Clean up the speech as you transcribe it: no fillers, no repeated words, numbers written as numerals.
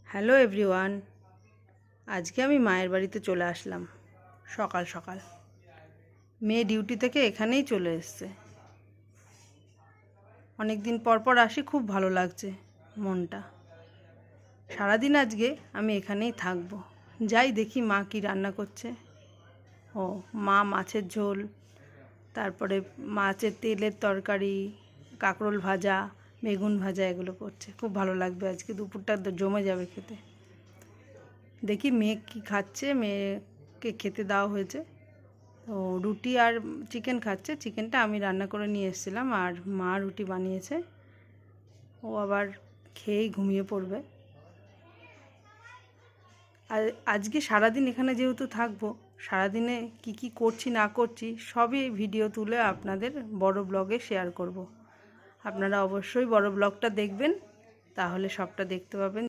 Hello everyone, আজকে আমি মায়ের বাড়িতে চলে আসলাম সকাল সকাল। মেয়ে ডিউটি থেকে এখানেই চলে এসছে। অনেক দিন পর পর আসি, খুব ভালো লাগছে মনটা। সারাদিন আজকে আমি এখানেই থাকবো। যাই দেখি মা কি রান্না করছে। ও মা মাছের ঝোল, তারপরে মাছের তেলের তরকারি, কাঁকরোল ভাজা, বেগুন ভাজা এগুলো করছে। খুব ভালো লাগবে, আজকে দুপুরটা জমে যাবে খেতে। দেখি মেয়ে কি খাচ্ছে। মেয়েকে খেতে দেওয়া হয়েছে, তো রুটি আর চিকেন খাচ্ছে। চিকেনটা আমি রান্না করে নিয়ে এসেছিলাম, আর মা রুটি বানিয়েছে। ও আবার খেয়েই ঘুমিয়ে পড়বে। আর আজকে সারাদিন এখানে যেহেতু থাকবো, সারাদিনে কি কি করছি না করছি সবই ভিডিও তুলে আপনাদের বড় ব্লগে শেয়ার করব। আপনারা অবশ্যই বড় ব্লগটা দেখবেন, তাহলে সবটা দেখতে পাবেন।